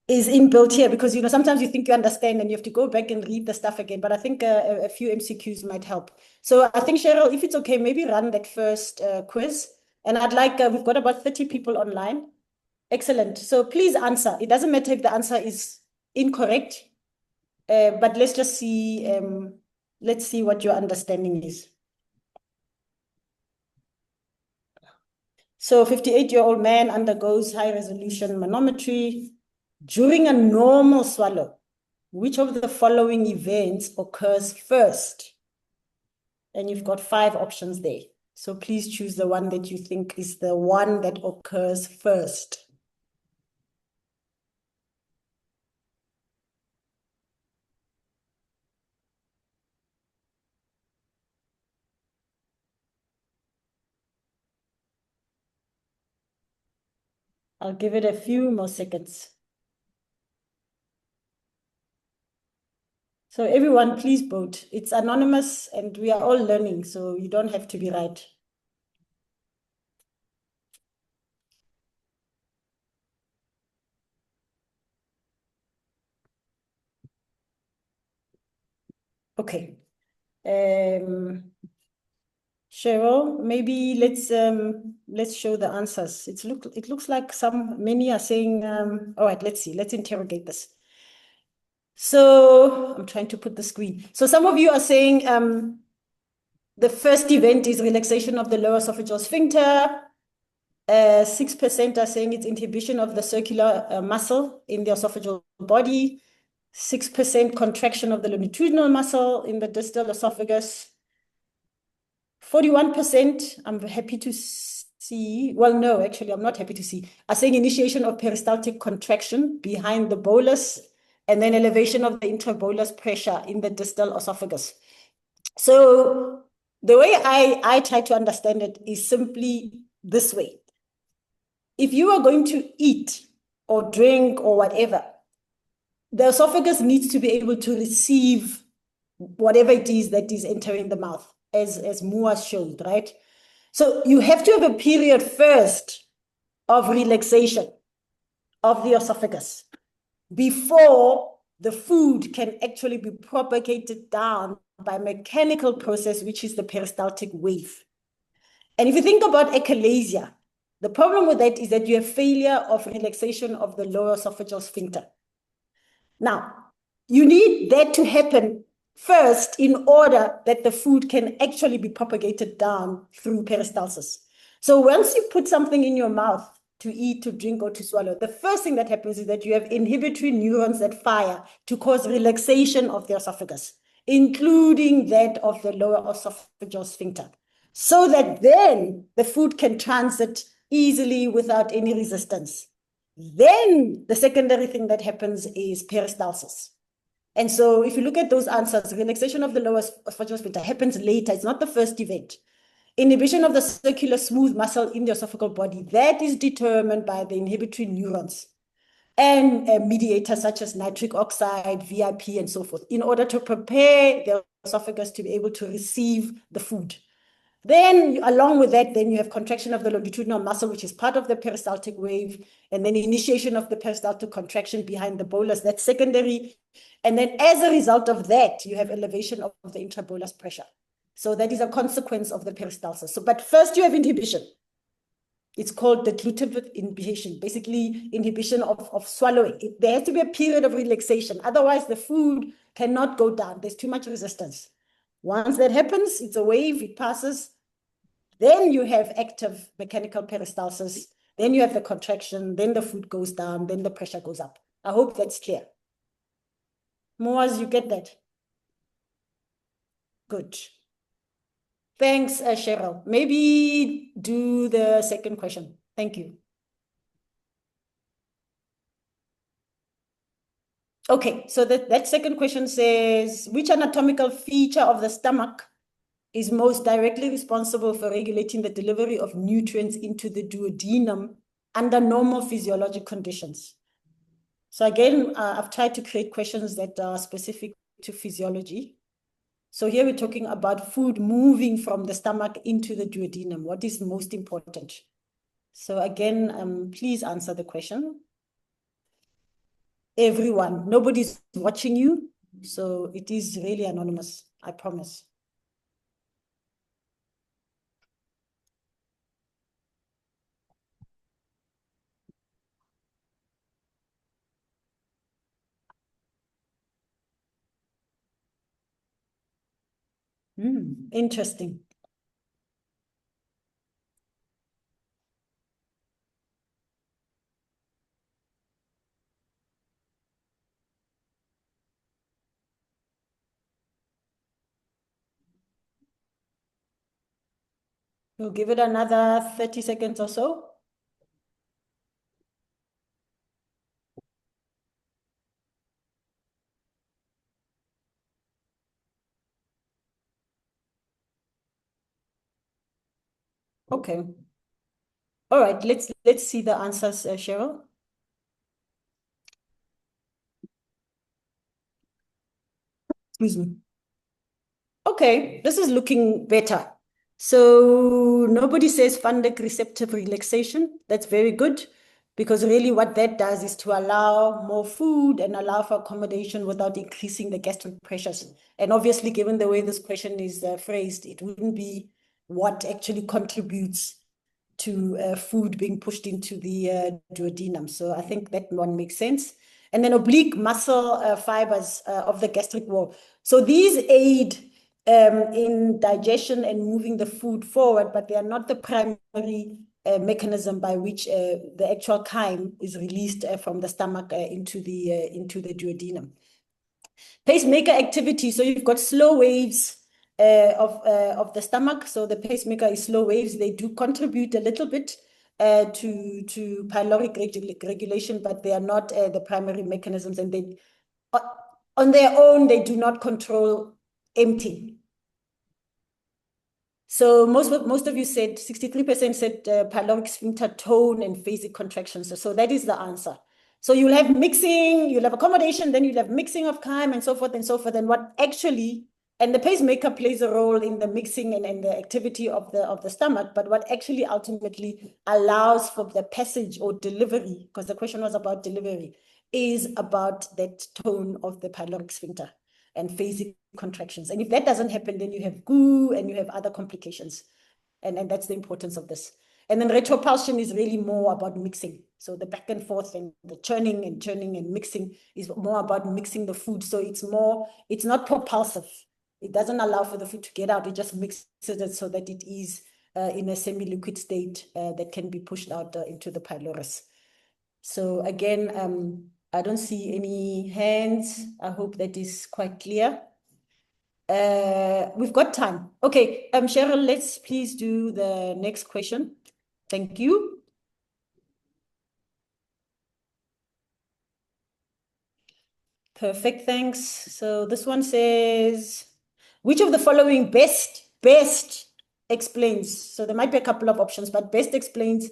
is inbuilt here, because sometimes you think you understand and you have to go back and read the stuff again. But I think a few MCQs might help. So I think, Cheryl, if it's okay, maybe run that first quiz. And I'd like, we've got about 30 people online. Excellent. So please answer. It doesn't matter if the answer is incorrect, but let's just see, let's see what your understanding is. So 58-year-old man undergoes high-resolution manometry. During a normal swallow, which of the following events occurs first? And you've got 5 options there. So please choose the one that you think is the one that occurs first. I'll give it a few more seconds. So everyone, please vote. It's anonymous and we are all learning, so you don't have to be right. Okay. Cheryl, maybe let's show the answers. It looks like many are saying, all right, let's see, let's interrogate this. So I'm trying to put the screen. So some of you are saying the first event is relaxation of the lower esophageal sphincter. 6% are saying it's inhibition of the circular muscle in the esophageal body. 6% contraction of the longitudinal muscle in the distal esophagus. 41%, I'm happy to see, well, no, actually, I'm not happy to see, are saying initiation of peristaltic contraction behind the bolus, and then elevation of the intrabolus pressure in the distal esophagus. So the way I try to understand it is simply this way. If you are going to eat or drink or whatever, the esophagus needs to be able to receive whatever it is that is entering the mouth, as Muaz showed, right? So you have to have a period first of relaxation of the esophagus before the food can actually be propagated down by a mechanical process, which is the peristaltic wave. And if you think about achalasia, the problem with that is that you have failure of relaxation of the lower esophageal sphincter. Now, you need that to happen first in order that the food can actually be propagated down through peristalsis. So once you put something in your mouth to eat, to drink, or to swallow, the first thing that happens is that you have inhibitory neurons that fire to cause relaxation of the esophagus, including that of the lower esophageal sphincter, so that then the food can transit easily without any resistance. Then the secondary thing that happens is peristalsis. And so if you look at those answers, relaxation of the lower esophageal sphincter happens later. It's not the first event. Inhibition of the circular smooth muscle in the esophageal body, that is determined by the inhibitory neurons and mediators such as nitric oxide, VIP, and so forth, in order to prepare the esophagus to be able to receive the food. Then, along with that, then you have contraction of the longitudinal muscle, which is part of the peristaltic wave, and then initiation of the peristaltic contraction behind the bolus, that's secondary. And then as a result of that, you have elevation of the intrabolus pressure. So that is a consequence of the peristalsis. So, but first you have inhibition. It's called deglutitive inhibition, basically inhibition of swallowing. There has to be a period of relaxation. Otherwise, the food cannot go down. There's too much resistance. Once that happens, it's a wave, it passes. Then you have active mechanical peristalsis. Then you have the contraction. Then the food goes down. Then the pressure goes up. I hope that's clear. Muaz, you get that? Good. Thanks, Cheryl. Maybe do the second question. Thank you. Okay, so that second question says, which anatomical feature of the stomach is most directly responsible for regulating the delivery of nutrients into the duodenum under normal physiologic conditions? So again, I've tried to create questions that are specific to physiology. So here we're talking about food moving from the stomach into the duodenum. What is most important? So again, please answer the question. Everyone, nobody's watching you. So it is really anonymous, I promise. Interesting. We'll give it another 30 seconds or so. Okay. All right, let's see the answers, Cheryl. Excuse me. Okay, this is looking better. So nobody says fundus receptive relaxation. That's very good, because really what that does is to allow more food and allow for accommodation without increasing the gastric pressures. And obviously, given the way this question is phrased, it wouldn't be what actually contributes to food being pushed into the duodenum. So I think that one makes sense. And then oblique muscle fibers of the gastric wall. So these aid in digestion and moving the food forward, but they are not the primary mechanism by which the actual chyme is released from the stomach into the duodenum. Pacemaker activity. So you've got slow waves of the stomach. So the pacemaker is slow waves. They do contribute a little bit to pyloric regulation, but they are not the primary mechanisms. And they, on their own, they do not control emptying. So most of you said, 63% said pyloric sphincter tone and phasic contractions. So that is the answer. So you'll have mixing, you'll have accommodation, then you'll have mixing of chyme and so forth and so forth. And what actually, and the pacemaker plays a role in the mixing and the activity of the stomach, but what actually ultimately allows for the passage or delivery, because the question was about delivery, is about that tone of the pyloric sphincter and phasic contractions. And if that doesn't happen, then you have goo and you have other complications. And that's the importance of this. And then retropulsion is really more about mixing. So the back and forth and the churning and mixing is more about mixing the food. So it's not propulsive. It doesn't allow for the food to get out. It just mixes it so that it is in a semi-liquid state that can be pushed out into the pylorus. So again, I don't see any hands. I hope that is quite clear. We've got time. Okay, Cheryl, let's please do the next question. Thank you. Perfect, thanks. So this one says, which of the following best explains, so there might be a couple of options, but best explains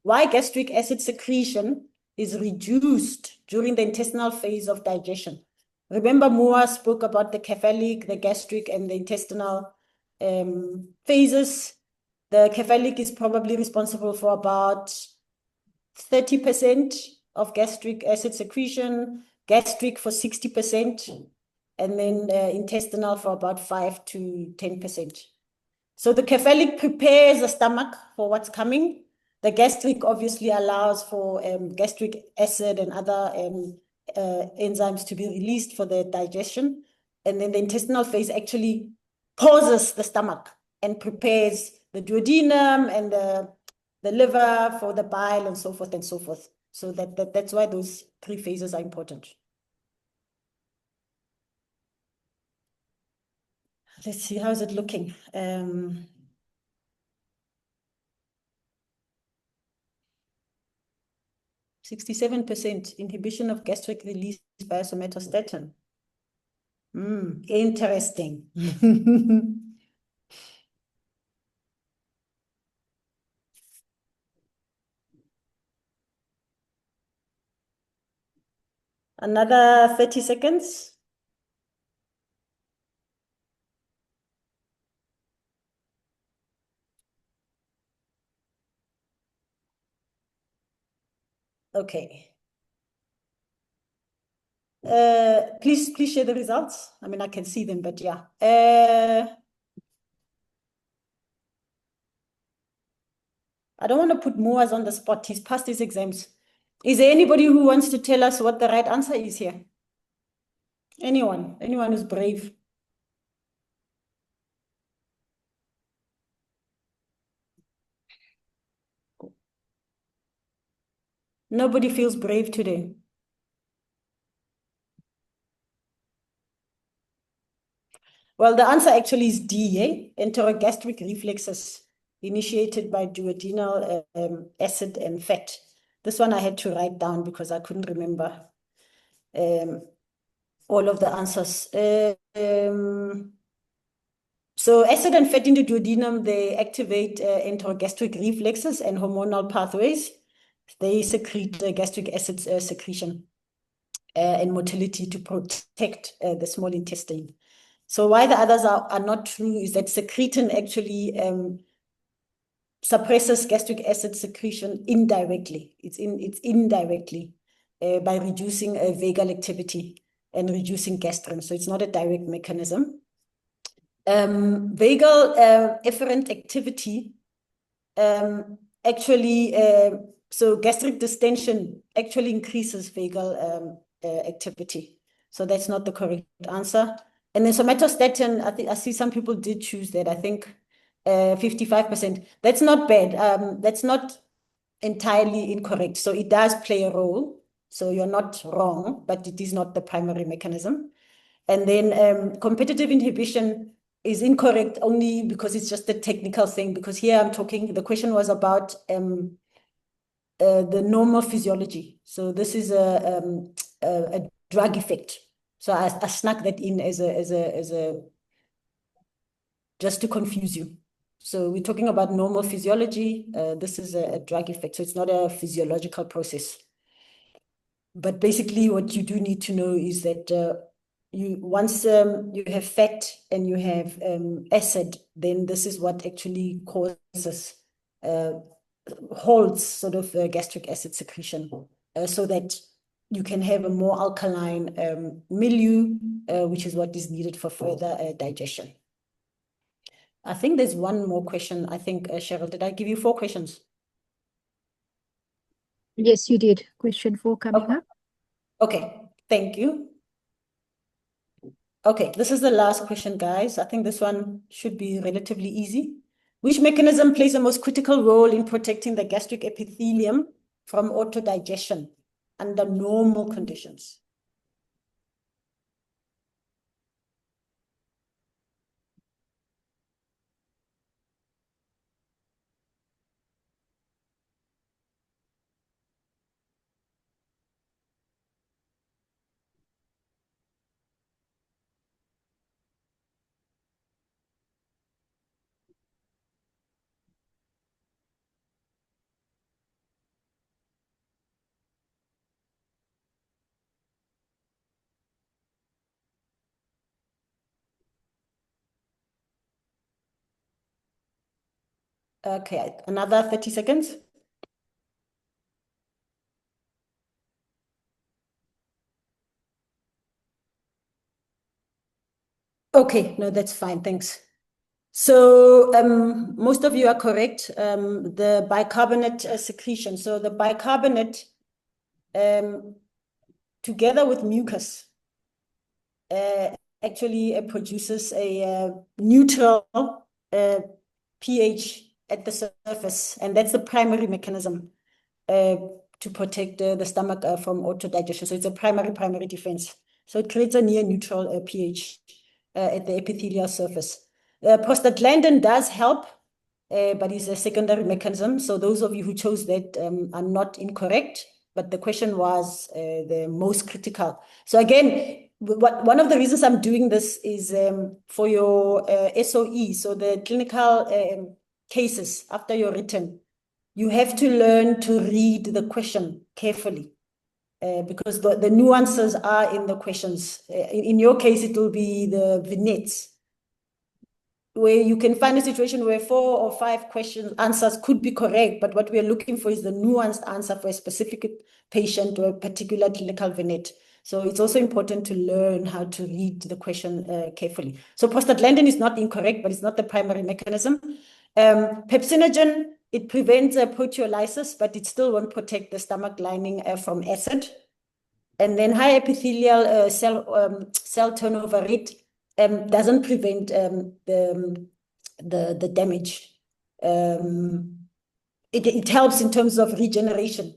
why gastric acid secretion is reduced during the intestinal phase of digestion. Remember, Muaz spoke about the cephalic, the gastric, and the intestinal phases. The cephalic is probably responsible for about 30% of gastric acid secretion, gastric for 60%, and then intestinal for about 5 to 10%. So the cephalic prepares the stomach for what's coming. The gastric obviously allows for gastric acid and other enzymes to be released for the digestion. And then the intestinal phase actually pauses the stomach and prepares the duodenum and the liver for the bile and so forth and so forth. So that's why those 3 phases are important. Let's see, how's it looking? 67% inhibition of gastric release by somatostatin. Interesting. Another 30 seconds. Okay. Please share the results. I mean, I can see them, but yeah. I don't want to put Muaz on the spot. He's passed his exams. Is there anybody who wants to tell us what the right answer is here? Anyone who's brave? Nobody feels brave today. Well, the answer actually is D, enterogastric reflexes initiated by duodenal acid and fat. This one I had to write down because I couldn't remember all of the answers. So acid and fat in the duodenum, they activate enterogastric reflexes and hormonal pathways. They secrete gastric acid secretion and motility to protect the small intestine. So why the others are not true is that secretin actually suppresses gastric acid secretion indirectly. It's indirectly by reducing vagal activity and reducing gastrin. So it's not a direct mechanism. Vagal efferent activity actually, so gastric distension actually increases vagal activity. So that's not the correct answer. And then somatostatin, I see some people did choose that. I think 55%. That's not bad. That's not entirely incorrect. So it does play a role. So you're not wrong, but it is not the primary mechanism. And then competitive inhibition is incorrect only because it's just a technical thing. Because here I'm talking, the question was about the normal physiology. So this is a drug effect. So I snuck that in as a just to confuse you. So we're talking about normal physiology. This is a drug effect. So it's not a physiological process. But basically what you do need to know is that once you have fat and you have acid, then this is what actually causes, holds sort of gastric acid secretion so that you can have a more alkaline milieu, which is what is needed for further digestion. I think there's one more question. I think, Cheryl, did I give you 4 questions? Yes, you did. Question 4 coming up. Okay, thank you. Okay, this is the last question, guys. I think this one should be relatively easy. Which mechanism plays the most critical role in protecting the gastric epithelium from autodigestion under normal conditions? Okay, another 30 seconds. Okay, no, that's fine, thanks. So most of you are correct. The bicarbonate secretion. So the bicarbonate, together with mucus, actually produces a neutral pH at the surface, and that's the primary mechanism to protect the stomach from autodigestion. So it's a primary defense. So it creates a near neutral pH at the epithelial surface. Prostaglandin does help, but it's a secondary mechanism. So those of you who chose that are not incorrect, but the question was the most critical. So again, one of the reasons I'm doing this is for your SOE, so the clinical cases after your written, you have to learn to read the question carefully because the nuances are in the questions. In your case, it will be the vignettes, where you can find a situation where 4 or 5 answers could be correct, but what we are looking for is the nuanced answer for a specific patient or a particular clinical vignette. So it's also important to learn how to read the question carefully. So prostaglandin is not incorrect, but it's not the primary mechanism. Pepsinogen, it prevents proteolysis, but it still won't protect the stomach lining from acid. And then high epithelial cell turnover rate doesn't prevent the damage. It helps in terms of regeneration,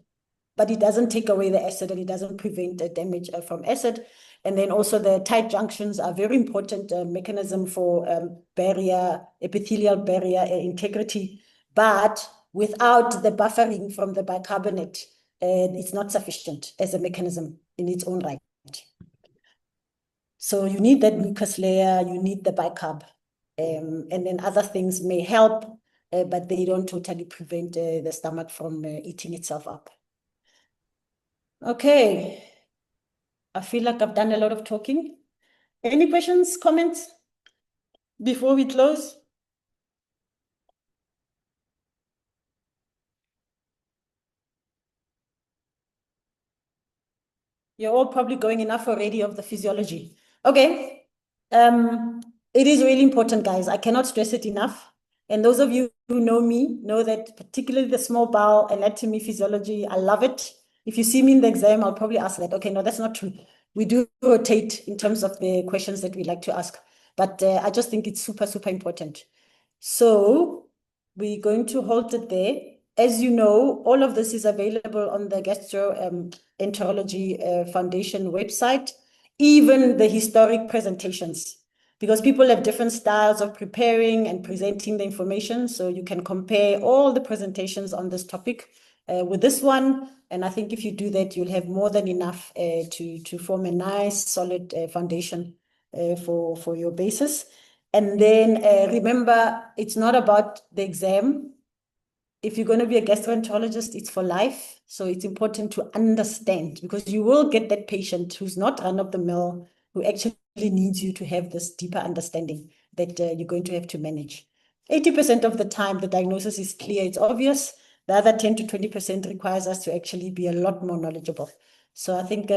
but it doesn't take away the acid and it doesn't prevent damage from acid. And then also the tight junctions are very important mechanism for epithelial barrier integrity, but without the buffering from the bicarbonate, it's not sufficient as a mechanism in its own right. So you need that mucus layer, you need the bicarb, and then other things may help, but they don't totally prevent the stomach from eating itself up. Okay, I feel like I've done a lot of talking. Any questions, comments before we close? You're all probably going enough already of the physiology. Okay, it is really important, guys. I cannot stress it enough. And those of you who know me know that particularly the small bowel anatomy, physiology, I love it. If you see me in the exam, I'll probably ask that. Okay, no, that's not true. We do rotate in terms of the questions that we like to ask. But I just think it's super, super important. So we're going to hold it there. As you know, all of this is available on the Gastroenterology Foundation website, even the historic presentations, because people have different styles of preparing and presenting the information. So you can compare all the presentations on this topic with this one. And I think if you do that, you'll have more than enough to form a nice, solid foundation for your basis. And then remember, it's not about the exam. If you're going to be a gastroenterologist, it's for life. So it's important to understand, because you will get that patient who's not run of the mill, who actually needs you to have this deeper understanding that you're going to have to manage. 80% of the time, the diagnosis is clear, it's obvious. The other 10 to 20% requires us to actually be a lot more knowledgeable. So I think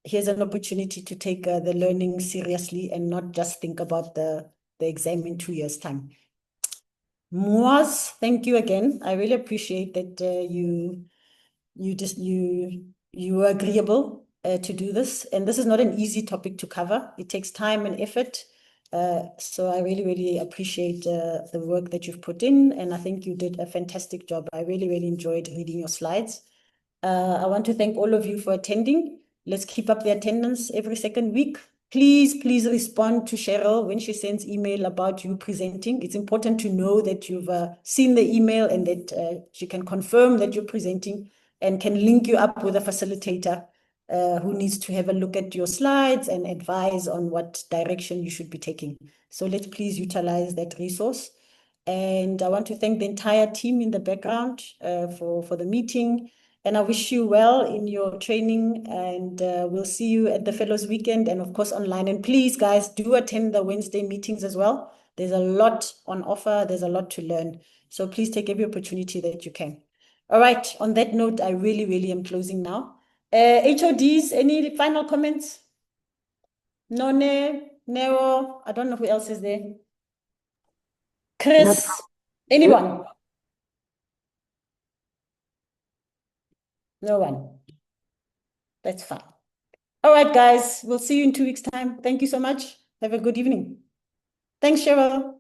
here's an opportunity to take the learning seriously and not just think about the exam in 2 years' time. Muaz, thank you again. I really appreciate that you were agreeable to do this. And this is not an easy topic to cover. It takes time and effort. So I really, really appreciate the work that you've put in. And I think you did a fantastic job. I really, really enjoyed reading your slides. I want to thank all of you for attending. Let's keep up the attendance every second week. Please respond to Cheryl when she sends email about you presenting. It's important to know that you've seen the email and that she can confirm that you're presenting and can link you up with a facilitator who needs to have a look at your slides and advise on what direction you should be taking. So let's please utilize that resource. And I want to thank the entire team in the background for the meeting. And I wish you well in your training, and we'll see you at the Fellows Weekend and of course online. And please, guys, do attend the Wednesday meetings as well. There's a lot on offer. There's a lot to learn. So please take every opportunity that you can. All right, on that note, I really, really am closing now. HODs, any final comments? None, Nero, I don't know who else is there. Chris, anyone? No one. That's fine. All right, guys, we'll see you in 2 weeks' time. Thank you so much. Have a good evening. Thanks, Cheryl.